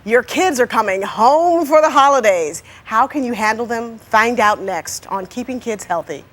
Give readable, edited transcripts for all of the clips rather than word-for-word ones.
Your kids are coming home for the holidays. How can you handle them? Find out next on Keeping Kids Healthy.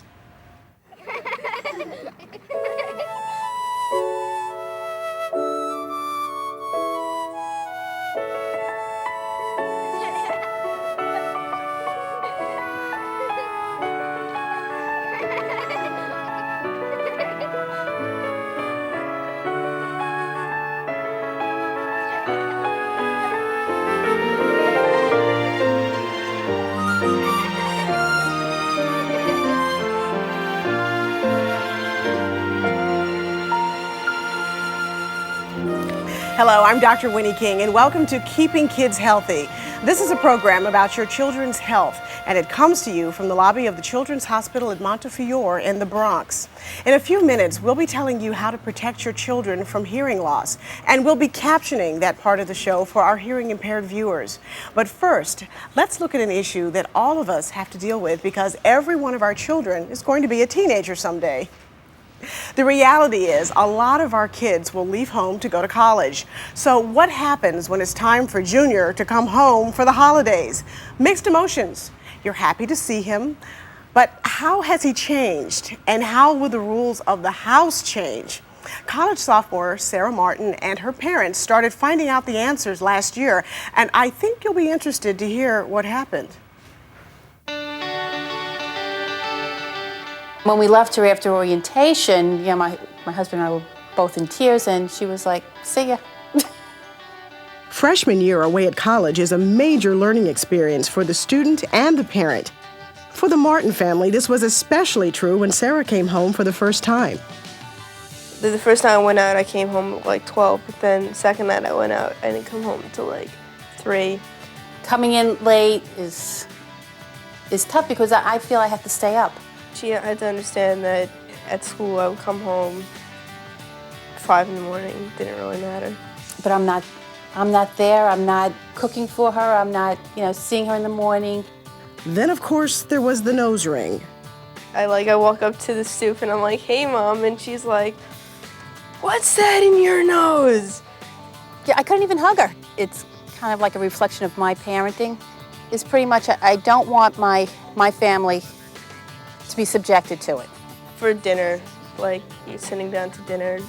Hello, I'm Dr. Winnie King, and welcome to Keeping Kids Healthy. This is a program about your children's health, and it comes to you from the lobby of the Children's Hospital at Montefiore in the Bronx. In a few minutes, we'll be telling you how to protect your children from hearing loss, and we'll be captioning that part of the show for our hearing-impaired viewers. But first, let's look at an issue that all of us have to deal with because every one of our children is going to be a teenager someday. The reality is a lot of our kids will leave home to go to college. So what happens when it's time for Junior to come home for the holidays? Mixed emotions. You're happy to see him, but how has he changed? And how will the rules of the house change? College sophomore Sarah Martin and her parents started finding out the answers last year, and I think you'll be interested to hear what happened. When we left her after orientation, my husband and I were both in tears, and she was like, "See ya." Freshman year away at college is a major learning experience for the student and the parent. For the Martin family, this was especially true when Sarah came home for the first time. The first time I went out, I came home at like 12, but then the second night I went out, I didn't come home until like 3. Coming in late is tough because I feel I have to stay up. She had to understand that at school I would come home 5 in the morning. It didn't really matter. But I'm not there. I'm not cooking for her. I'm not, seeing her in the morning. Then, of course, there was the nose ring. I walk up to the stoop and I'm like, "Hey, Mom," and she's like, "What's that in your nose?" Yeah, I couldn't even hug her. It's kind of like a reflection of my parenting. It's pretty much I don't want my family to be subjected to it. For dinner, you're sitting down to dinner,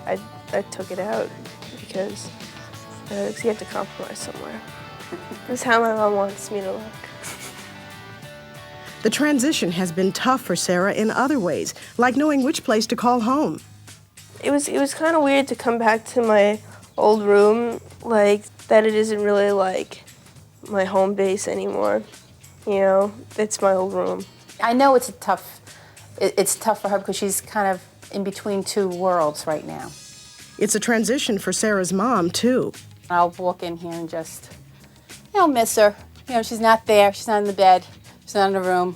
I took it out because you have to compromise somewhere. That's how my mom wants me to look. The transition has been tough for Sarah in other ways, like knowing which place to call home. It was kind of weird to come back to my old room, that it isn't really my home base anymore. It's my old room. I know it's tough for her because she's kind of in between two worlds right now. It's a transition for Sarah's mom, too. I'll walk in here and just, miss her. She's not there. She's not in the bed. She's not in the room.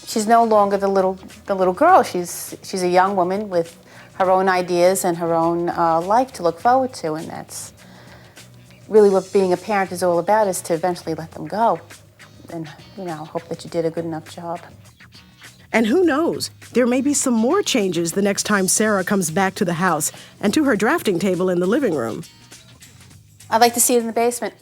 She's no longer the little girl. She's a young woman with her own ideas and her own life to look forward to, and that's really what being a parent is all about, is to eventually let them go. And, hope that you did a good enough job. And who knows, there may be some more changes the next time Sarah comes back to the house and to her drafting table in the living room. I'd like to see it in the basement.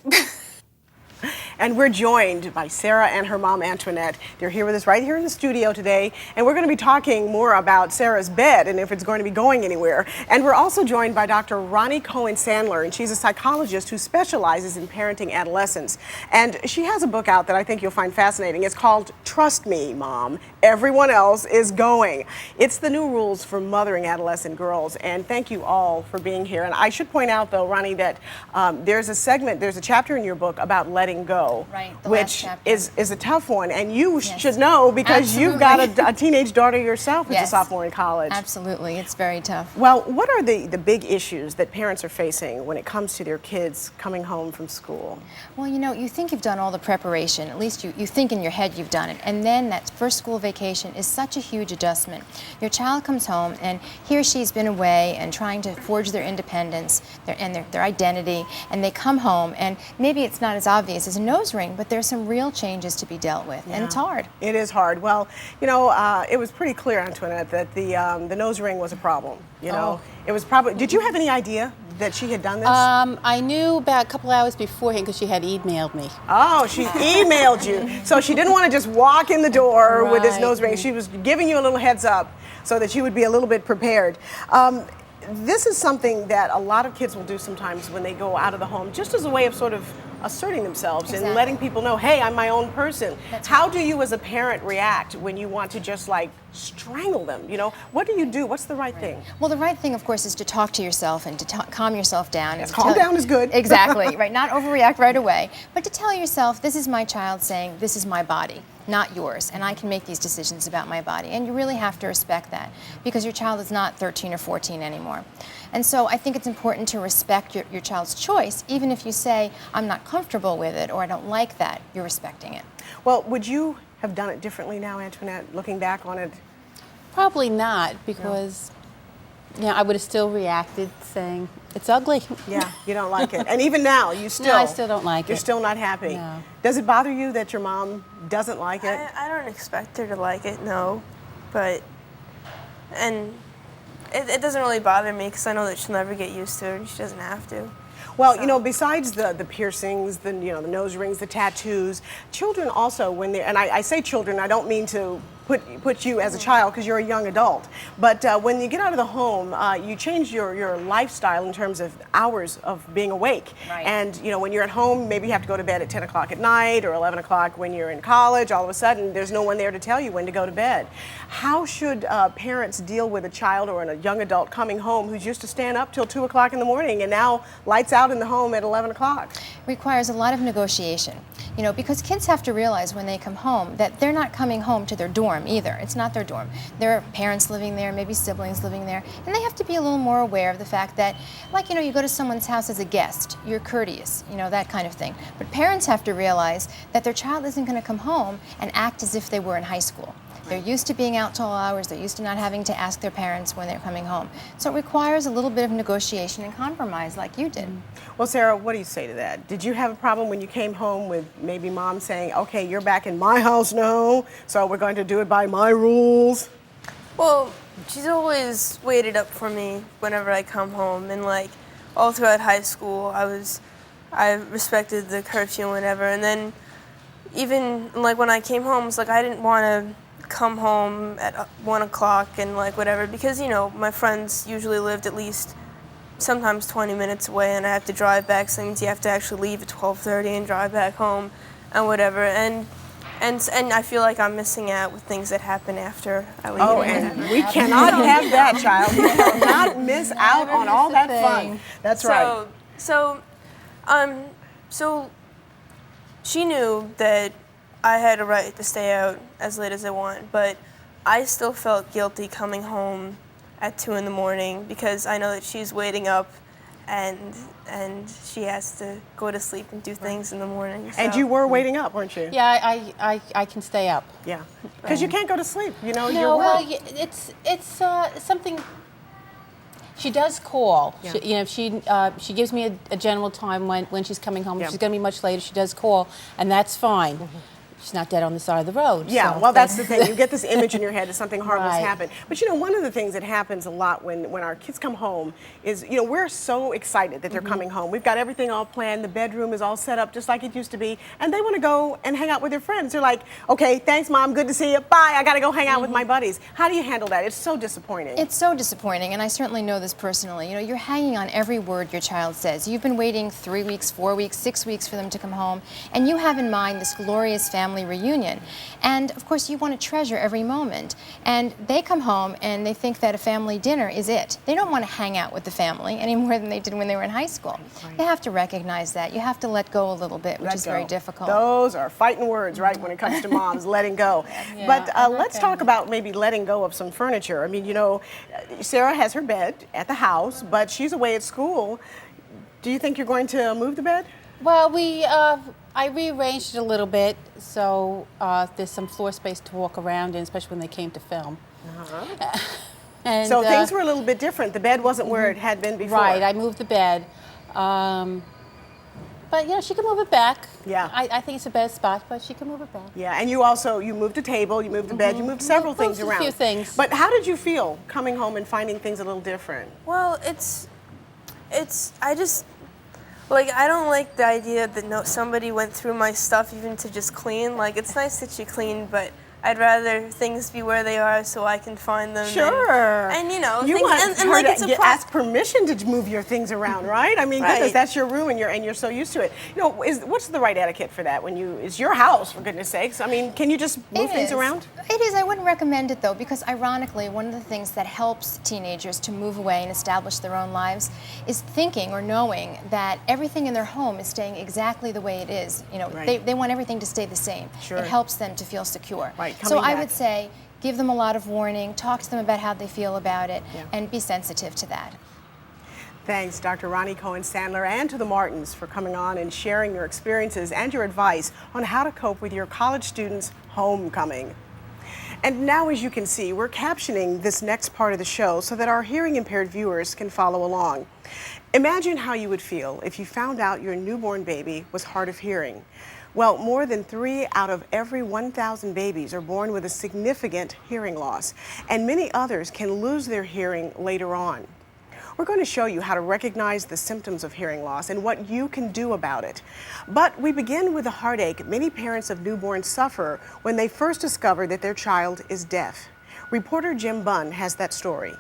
And we're joined by Sarah and her mom, Antoinette. They're here with us right here in the studio today, and we're going to be talking more about Sarah's bed and if it's going to be going anywhere. And we're also joined by Dr. Ronnie Cohen-Sandler, and she's a psychologist who specializes in parenting adolescents. And she has a book out that I think you'll find fascinating. It's called Trust Me, Mom, Everyone Else is Going. It's the new rules for mothering adolescent girls, and thank you all for being here. And I should point out, though, Ronnie, that there's a chapter in your book about letting go. Right, which is a tough one, and you should know because you've got a teenage daughter yourself who's a sophomore in college. Absolutely, it's very tough. Well, what are the big issues that parents are facing when it comes to their kids coming home from school? Well, you think you've done all the preparation, at least you think in your head you've done it, and then that first school vacation is such a huge adjustment. Your child comes home and he or she's been away and trying to forge their independence and their identity, and they come home and maybe it's not as obvious as a nose ring, but there's some real changes to be dealt with, and it's hard. It is hard. Well, it was pretty clear, Antoinette, that the nose ring was a problem. It was probably. Did you have any idea that she had done this? I knew about a couple hours beforehand because she had emailed me. Oh, she emailed you. So she didn't want to just walk in the door with this Right. nose ring. She was giving you a little heads up so that you would be a little bit prepared. This is something that a lot of kids will do sometimes when they go out of the home, just as a way of sort of asserting themselves and Exactly. letting people know, hey, I'm my own person. That's How right. do you as a parent react when you want to just like strangle them? You know, what do you do? What's the right thing? Well, the right thing, of course, is to talk to yourself and to calm yourself down. Yes, and to calm tell- down is good. Exactly, right? Not overreact right away, but to tell yourself, this is my child saying, this is my body, not yours, and I can make these decisions about my body. And you really have to respect that because your child is not 13 or 14 anymore. And so I think it's important to respect your child's choice, even if you say, I'm not comfortable with it or I don't like that, you're respecting it. Well, would you have done it differently now, Antoinette, looking back on it? Probably not because, I would have still reacted saying, it's ugly. Yeah, you don't like it. And even now, you still... No, I still don't like You're it. still not happy. No. Does it bother you that your mom doesn't like it? I don't expect her to like it, no. But, and it doesn't really bother me because I know that she'll never get used to it and she doesn't have to. Well, you know, besides the piercings, the nose rings, the tattoos, children also, when they, and I say children, I don't mean to put you as a child because you're a young adult, but when you get out of the home, you change your lifestyle in terms of hours of being awake. Right. And when you're at home, maybe you have to go to bed at 10 o'clock at night or 11 o'clock when you're in college. All of a sudden, there's no one there to tell you when to go to bed. How should parents deal with a child or a young adult coming home who's used to stand up till 2 o'clock in the morning and now lights out in the home at 11 o'clock? Requires a lot of negotiation, because kids have to realize when they come home that they're not coming home to their dorm either. It's not their dorm. There are parents living there, maybe siblings living there, and they have to be a little more aware of the fact that, you go to someone's house as a guest, you're courteous, that kind of thing. But parents have to realize that their child isn't going to come home and act as if they were in high school. They're used to being out till all hours. They're used to not having to ask their parents when they're coming home. So it requires a little bit of negotiation and compromise like you did. Well, Sarah, what do you say to that? Did you have a problem when you came home with maybe mom saying, okay, you're back in my house now, so we're going to do it by my rules? Well, she's always waited up for me whenever I come home, and all throughout high school, I respected the curfew and whatever. And then even when I came home, it's I didn't want to come home at 1 o'clock and whatever because my friends usually lived at least sometimes 20 minutes away, and I have to drive back. So that means you have to actually leave at 12:30 and drive back home, and whatever. And I feel like I'm missing out with things that happen after I leave. Oh, and we cannot have that, child. We cannot miss out on all that fun. That's right. So she knew that I had a right to stay out as late as I want, but I still felt guilty coming home at 2 in the morning because I know that she's waiting up and she has to go to sleep and do things in the morning. And you were waiting up, weren't you? Yeah, I can stay up. Yeah. Because you can't go to sleep, you're No, work. well, it's something. She does call. Yeah. She gives me a general time when she's coming home. Yeah. If she's going to be much later, she does call, and that's fine. She's not dead on the side of the road. Yeah, so well, that's the thing. You get this image in your head that something horrible's Right. happened. But one of the things that happens a lot when our kids come home is, we're so excited that they're coming home. We've got everything all planned. The bedroom is all set up just like it used to be. And they want to go and hang out with their friends. They're like, okay, thanks, Mom. Good to see you. Bye. I got to go hang out with my buddies. How do you handle that? It's so disappointing. It's so disappointing, and I certainly know this personally. You're hanging on every word your child says. You've been waiting 3 weeks, 4 weeks, 6 weeks for them to come home, and you have in mind this glorious family reunion. And of course, you want to treasure every moment. And they come home and they think that a family dinner is it. They don't want to hang out with the family any more than they did when they were in high school. Right. You have to recognize that. You have to let go a little bit, which Let is go. very difficult. Those are fighting words, right, when it comes to moms, letting go. Yeah, But I let's reckon. talk about maybe letting go of some furniture. I mean, Sarah has her bed at the house, but she's away at school. Do you think you're going to move the bed? Well, I rearranged it a little bit, so there's some floor space to walk around in, especially when they came to film. And, So things were a little bit different. The bed wasn't where it had been before. Right, I moved the bed. But she can move it back. Yeah. I think it's a better spot, but she can move it back. Yeah, and you moved a table, you moved the bed, you moved several things Moved a around. few things. But how did you feel coming home and finding things a little different? Well, I just, like, I don't like the idea that somebody went through my stuff even to just clean. Like, it's nice that you clean, but I'd rather things be where they are so I can find them. Sure. And you know, you things, want and her like to ask permission to move your things around, right? I mean, goodness, Right. that's your room, and you're so used to it. You know, what's the right etiquette for that? It's your house, for goodness sakes. I mean, can you just move things around? It is. I wouldn't recommend it, though, because ironically, one of the things that helps teenagers to move away and establish their own lives is thinking or knowing that everything in their home is staying exactly the way it is. You know, Right. they want everything to stay the same. Sure. It helps them to feel secure. Right, So coming I back. would say, give them a lot of warning, talk to them about how they feel about it, and be sensitive to that. Thanks, Dr. Ronnie Cohen-Sandler, and to the Martins for coming on and sharing your experiences and your advice on how to cope with your college students' homecoming. And now, as you can see, we're captioning this next part of the show so that our hearing-impaired viewers can follow along. Imagine how you would feel if you found out your newborn baby was hard of hearing. Well, more than 3 out of every 1,000 babies are born with a significant hearing loss, and many others can lose their hearing later on. We're going to show you how to recognize the symptoms of hearing loss and what you can do about it. But we begin with the heartache many parents of newborns suffer when they first discover that their child is deaf. Reporter Jim Bunn has that story.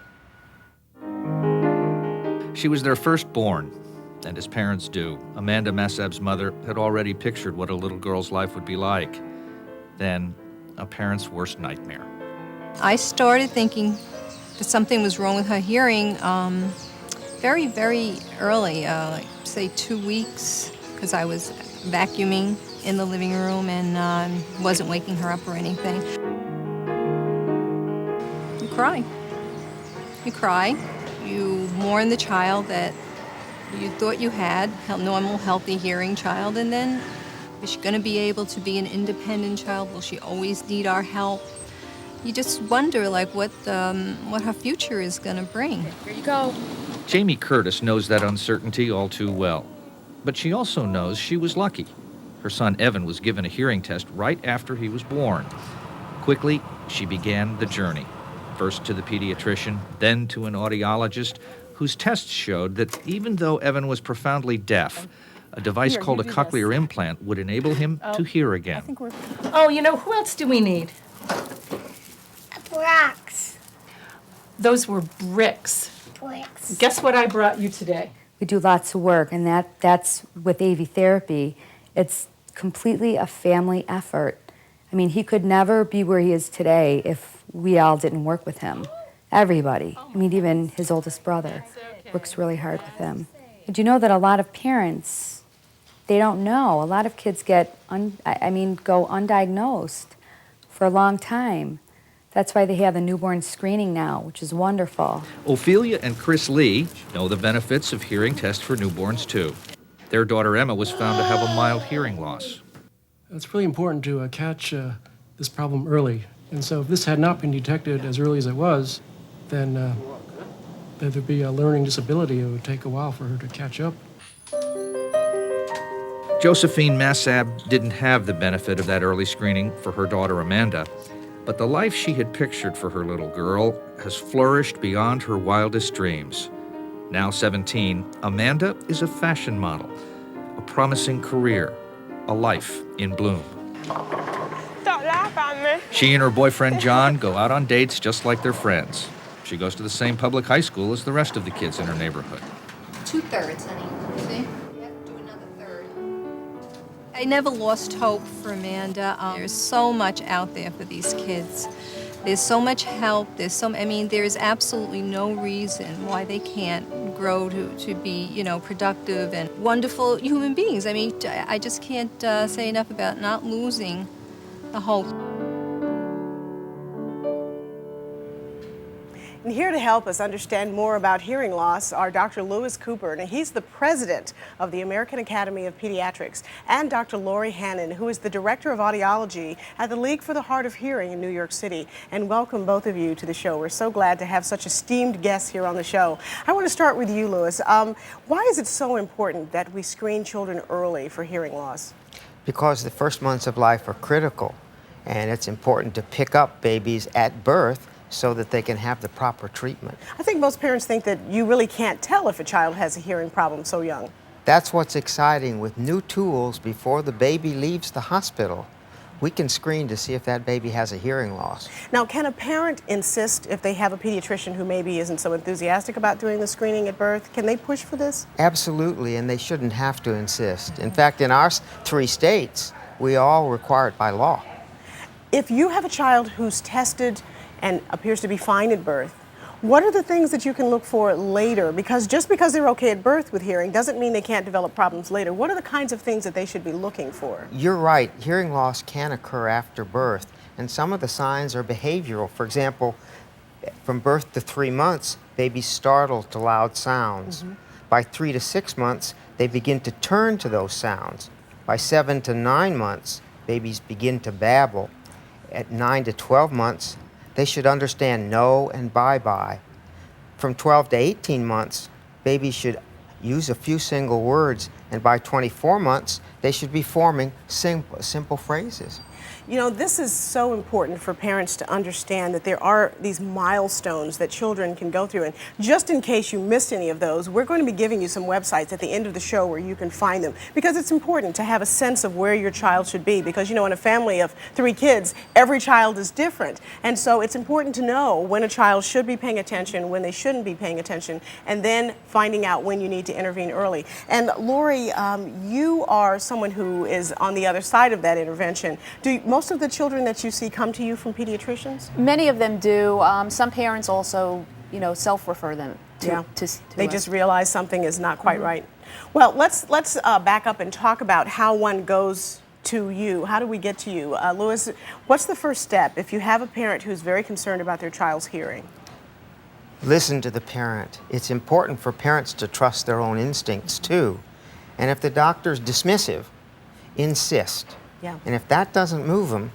She was their firstborn, and as parents do, Amanda Massab's mother had already pictured what a little girl's life would be like. Then, a parent's worst nightmare. I started thinking that something was wrong with her hearing very, very early, like say 2 weeks, because I was vacuuming in the living room and wasn't waking her up or anything. You cry. You cry. You mourn the child that you thought you had, a normal, healthy hearing child, and then is she going to be able to be an independent child? Will she always need our help? You just wonder, like, what her future is going to bring. Here you go. Jamie Curtis knows that uncertainty all too well. But she also knows she was lucky. Her son Evan was given a hearing test right after he was born. Quickly, she began the journey. First to the pediatrician, then to an audiologist, whose tests showed that even though Evan was profoundly deaf, a device called a cochlear implant would enable him to hear again. Oh, you know, who else do we need? Bricks. Those were bricks. Bricks. Guess what I brought you today? We do lots of work, and that's with AV therapy. It's completely a family effort. I mean, he could never be where he is today if we all didn't work with him. Everybody. I mean, even his oldest brother works really hard with him. Did you know that a lot of parents, they don't know. A lot of kids go undiagnosed for a long time. That's why they have the newborn screening now, which is wonderful. Ophelia and Chris Lee know the benefits of hearing tests for newborns, too. Their daughter Emma was found to have a mild hearing loss. It's really important to catch this problem early. And so if this had not been detected as early as it was, then there'd be a learning disability. It would take a while for her to catch up. Josephine Massab didn't have the benefit of that early screening for her daughter Amanda, but the life she had pictured for her little girl has flourished beyond her wildest dreams. Now 17, Amanda is a fashion model, a promising career, a life in bloom. Don't laugh at me. She and her boyfriend John go out on dates just like their friends. She goes to the same public high school as the rest of the kids in her neighborhood. 2/3, honey. See? Yep, do another third. I never lost hope for Amanda. There's so much out there for these kids. There's so much help. There's absolutely no reason why they can't grow to be, productive and wonderful human beings. I mean, I just can't say enough about not losing the hope. And here to help us understand more about hearing loss are Dr. Lewis Cooper, and he's the president of the American Academy of Pediatrics, and Dr. Lori Hannon, who is the director of audiology at the League for the Hard of Hearing in New York City. And welcome both of you to the show. We're so glad to have such esteemed guests here on the show. I want to start with you, Lewis. Why is it so important that we screen children early for hearing loss? Because the first months of life are critical, and it's important to pick up babies at birth so that they can have the proper treatment. I think most parents think that you really can't tell if a child has a hearing problem so young. That's what's exciting. With new tools before the baby leaves the hospital, we can screen to see if that baby has a hearing loss. Now, can a parent insist if they have a pediatrician who maybe isn't so enthusiastic about doing the screening at birth? Can they push for this? Absolutely, and they shouldn't have to insist. In fact, in our 3 states, we all require it by law. If you have a child who's tested and appears to be fine at birth, what are the things that you can look for later? Because just because they're okay at birth with hearing doesn't mean they can't develop problems later. What are the kinds of things that they should be looking for? You're right, hearing loss can occur after birth, and some of the signs are behavioral. For example, from birth to 3 months, babies startle to loud sounds. By 3 to 6 months, they begin to turn to those sounds. By 7 to 9 months, babies begin to babble. At 9 to 12 months, they should understand no and bye-bye. From 12 to 18 months, babies should use a few single words, and by 24 months, they should be forming simple phrases. You know, this is so important for parents to understand that there are these milestones that children can go through. And just in case you missed any of those, we're going to be giving you some websites at the end of the show where you can find them, because it's important to have a sense of where your child should be. Because, you know, in a family of 3 kids, every child is different. And so it's important to know when a child should be paying attention, when they shouldn't be paying attention, and then finding out when you need to intervene early. And Lori, you are someone who is on the other side of that intervention. Do most of the children that you see come to you from pediatricians? Many of them do. Some parents also, you know, self-refer them to they us. just realize something is not quite right. Well, let's back up and talk about how one goes to you. How do we get to you? Louis, what's the first step if you have a parent who's very concerned about their child's hearing? Listen to the parent. It's important for parents to trust their own instincts too. And if the doctor's dismissive, insist. Yeah. And if that doesn't move them,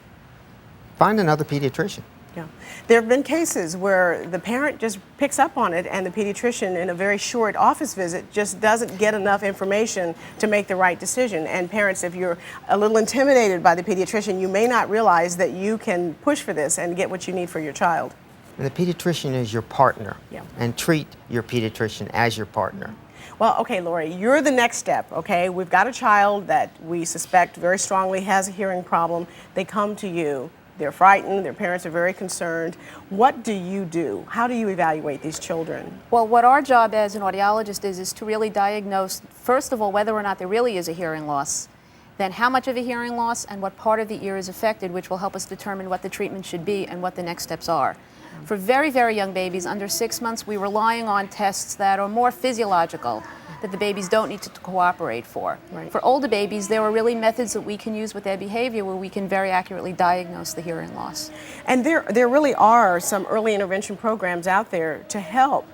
find another pediatrician. Yeah. There have been cases where the parent just picks up on it and the pediatrician in a very short office visit just doesn't get enough information to make the right decision. And parents, if you're a little intimidated by the pediatrician, you may not realize that you can push for this and get what you need for your child. And the pediatrician is your partner. Yeah. And treat your pediatrician as your partner. Well, okay, Lori, you're the next step, okay? We've got a child that we suspect very strongly has a hearing problem. They come to you. They're frightened. Their parents are very concerned. What do you do? How do you evaluate these children? Well, what our job as an audiologist is to really diagnose, first of all, whether or not there really is a hearing loss, then how much of a hearing loss and what part of the ear is affected, which will help us determine what the treatment should be and what the next steps are. For very, very young babies, under 6 months, we're relying on tests that are more physiological, that the babies don't need to cooperate for. Right. For older babies, there are really methods that we can use with their behavior where we can very accurately diagnose the hearing loss. And there really are some early intervention programs out there to help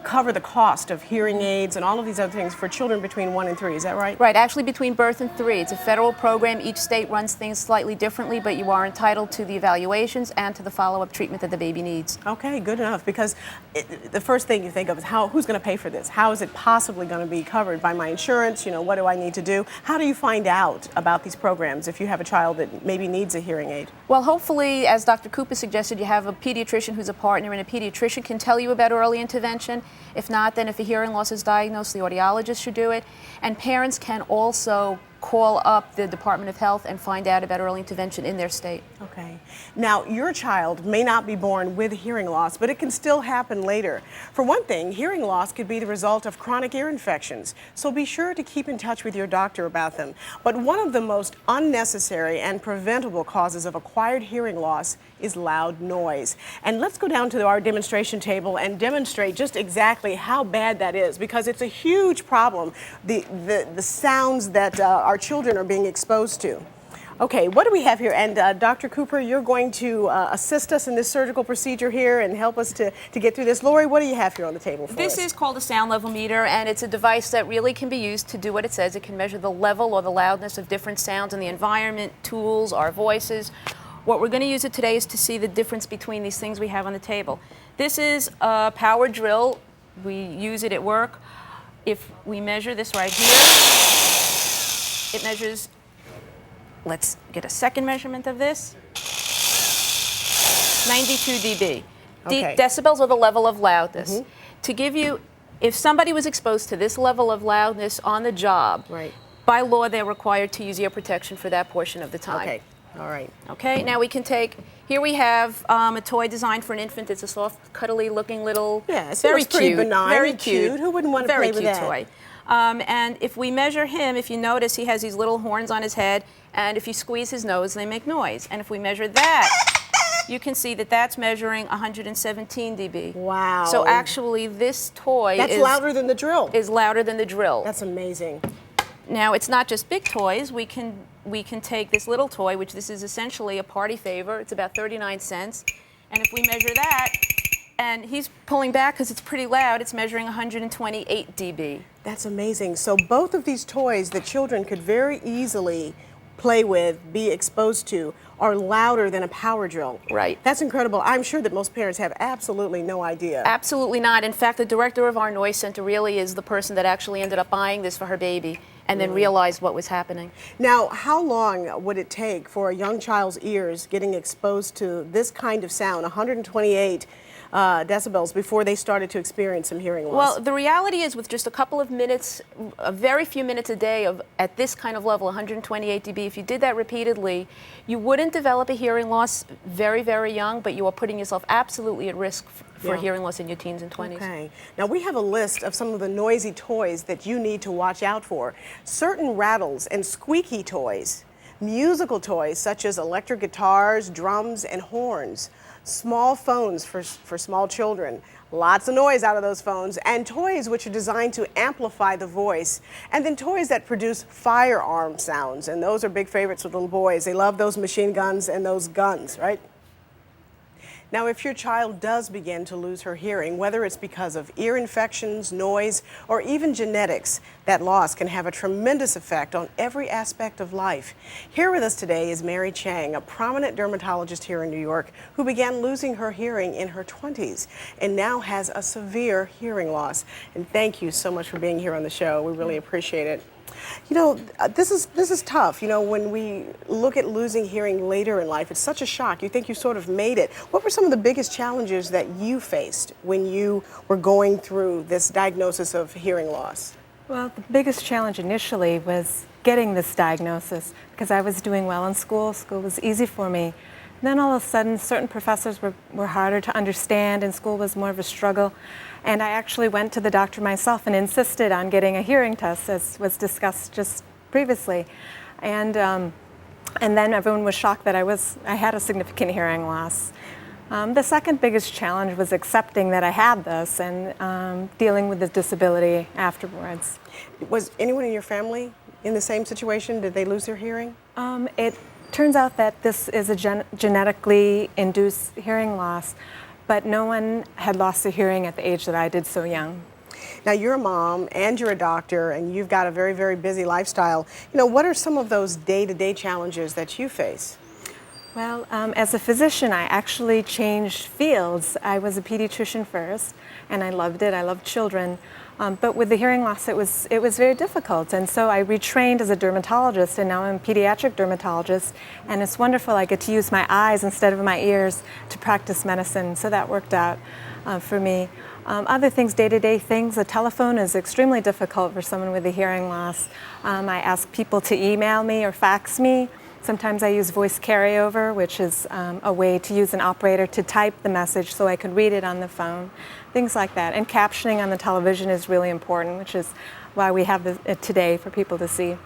cover the cost of hearing aids and all of these other things for children between 1 and 3. Is that right? Right, actually between birth and 3. It's a federal program. Each state runs things slightly differently, but you are entitled to the evaluations and to the follow-up treatment that the baby needs. Okay, good enough, because the first thing you think of is who's going to pay for this? How is it possibly going to be covered by my insurance? You know, what do I need to do? How do you find out about these programs if you have a child that maybe needs a hearing aid? Well, hopefully, as Dr. Cooper suggested, you have a pediatrician who's a partner, and a pediatrician can tell you about early intervention. If not, then if a hearing loss is diagnosed, the audiologist should do it. And parents can also call up the Department of Health and find out about early intervention in their state. Okay. Now, your child may not be born with hearing loss, but it can still happen later. For one thing, hearing loss could be the result of chronic ear infections, so be sure to keep in touch with your doctor about them. But one of the most unnecessary and preventable causes of acquired hearing loss is loud noise. And let's go down to our demonstration table and demonstrate just exactly how bad that is, because it's a huge problem, the sounds that our children are being exposed to. Okay, what do we have here? And Dr. Cooper, you're going to assist us in this surgical procedure here and help us to get through this. Lori, what do you have here on the table for us? This is called a sound level meter, and it's a device that really can be used to do what it says. It can measure the level or the loudness of different sounds in the environment, tools, our voices. What we're going to use it today is to see the difference between these things we have on the table. This is a power drill. We use it at work. If we measure this right here, it measures, let's get a second measurement of this, 92 dB. Okay. Decibels are the level of loudness. To give you, if somebody was exposed to this level of loudness on the job, Right. by law they're required to use ear protection for that portion of the time. Okay. All right. Okay, now we can take, here we have a toy designed for an infant. It's a soft, cuddly looking little, Yeah, it very looks pretty cute, benign very and cute. Who wouldn't want to very play with cute that? toy. And if we measure him, if you notice, he has these little horns on his head, and if you squeeze his nose, they make noise. And if we measure that, you can see that that's measuring 117 dB. Wow. So actually, this toy That's louder than the drill. is louder than the drill. That's amazing. Now, it's not just big toys. We can take this little toy, which this is essentially a party favor. It's about 39 cents. And if we measure that, and he's pulling back because it's pretty loud, it's measuring 128 dB. That's amazing. So both of these toys that children could very easily play with, be exposed to, are louder than a power drill. Right. That's incredible. I'm sure that most parents have absolutely no idea. Absolutely not. In fact, the director of our noise center really is the person that actually ended up buying this for her baby and then realized what was happening. Now, how long would it take for a young child's ears getting exposed to this kind of sound, 128 decibels, before they started to experience some hearing loss? Well, the reality is with just a couple of minutes, a very few minutes a day of at this kind of level, 128 dB, if you did that repeatedly, you wouldn't develop a hearing loss very, very young, but you are putting yourself absolutely at risk for hearing loss in your teens and 20s. Okay. Now, we have a list of some of the noisy toys that you need to watch out for. Certain rattles and squeaky toys, musical toys such as electric guitars, drums, and horns, small phones for small children, lots of noise out of those phones, and toys which are designed to amplify the voice, and then toys that produce firearm sounds, and those are big favorites with little boys. They love those machine guns and those guns, right? Now, if your child does begin to lose her hearing, whether it's because of ear infections, noise, or even genetics, that loss can have a tremendous effect on every aspect of life. Here with us today is Mary Chang, a prominent dermatologist here in New York who began losing her hearing in her 20s and now has a severe hearing loss. And thank you so much for being here on the show. We really appreciate it. You know, this is tough. You know, when we look at losing hearing later in life, it's such a shock. You think you sort of made it. What were some of the biggest challenges that you faced when you were going through this diagnosis of hearing loss? Well, the biggest challenge initially was getting this diagnosis because I was doing well in school. School was easy for me. And then all of a sudden, certain professors were harder to understand and school was more of a struggle. And I actually went to the doctor myself and insisted on getting a hearing test, as was discussed just previously. And then everyone was shocked that I had a significant hearing loss. The second biggest challenge was accepting that I had this and dealing with the disability afterwards. Was anyone in your family in the same situation? Did they lose their hearing? It turns out that this is a genetically induced hearing loss, but no one had lost their hearing at the age that I did so young. Now, you're a mom and you're a doctor and you've got a very, very busy lifestyle. You know, what are some of those day-to-day challenges that you face? Well, as a physician, I actually changed fields. I was a pediatrician first, and I loved it. I loved children. But with the hearing loss, it was very difficult. And so I retrained as a dermatologist, and now I'm a pediatric dermatologist. And it's wonderful. I get to use my eyes instead of my ears to practice medicine. So that worked out for me. Other things, day-to-day things, the telephone is extremely difficult for someone with a hearing loss. I ask people to email me or fax me. Sometimes I use voice carryover, which is a way to use an operator to type the message so I could read it on the phone, things like that. And captioning on the television is really important, which is why we have it today for people to see.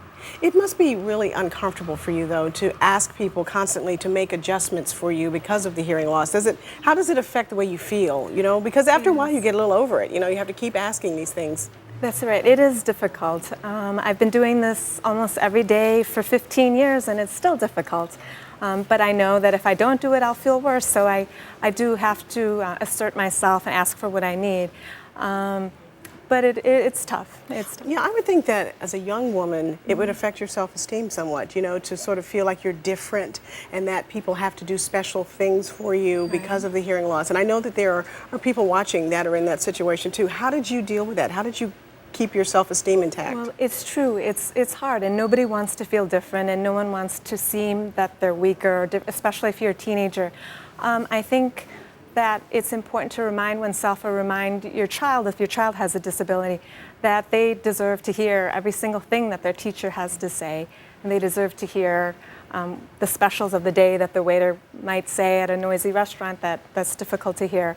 It must be really uncomfortable for you, though, to ask people constantly to make adjustments for you because of the hearing loss. How does it affect the way you feel? You know, because after a while you get a little over it. You know, you have to keep asking these things. That's right. It is difficult. I've been doing this almost every day for 15 years, and it's still difficult. But I know that if I don't do it, I'll feel worse. So I do have to assert myself and ask for what I need. But it's tough. Yeah, I would think that as a young woman, it would affect your self-esteem somewhat, you know, to sort of feel like you're different and that people have to do special things for you because of the hearing loss. And I know that there are people watching that are in that situation too. How did you deal with that? How did you keep your self-esteem intact? Well, it's true. It's hard, and nobody wants to feel different, and no one wants to seem that they're weaker, especially if you're a teenager. I think that it's important to remind oneself or remind your child, if your child has a disability, that they deserve to hear every single thing that their teacher has to say, and they deserve to hear the specials of the day that the waiter might say at a noisy restaurant that's difficult to hear.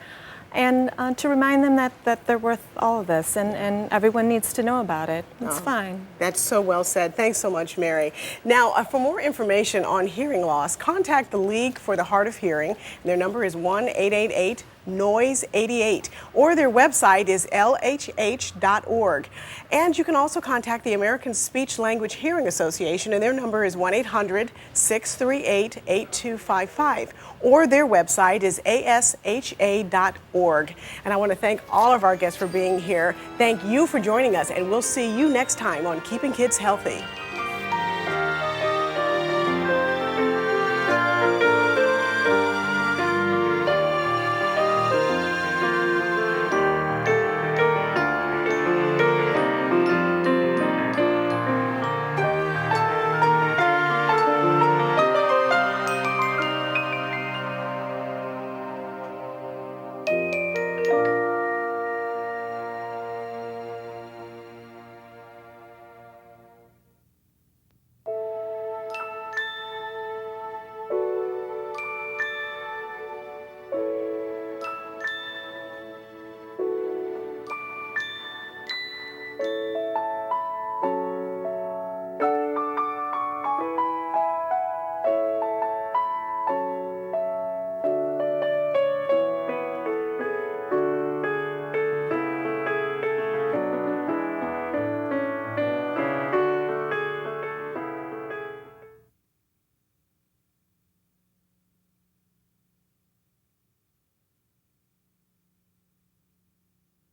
And to remind them that they're worth all of this, and everyone needs to know about it. It's fine. That's so well said. Thanks so much, Mary. Now, for more information on hearing loss, contact the League for the Hard of Hearing. Their number is 1-888-NOISE-88, or their website is lhh.org. And you can also contact the American Speech Language Hearing Association, and their number is 1-800-638-8255, or their website is asha.org. And I want to thank all of our guests for being here. Thank you for joining us, and we'll see you next time on Keeping Kids Healthy.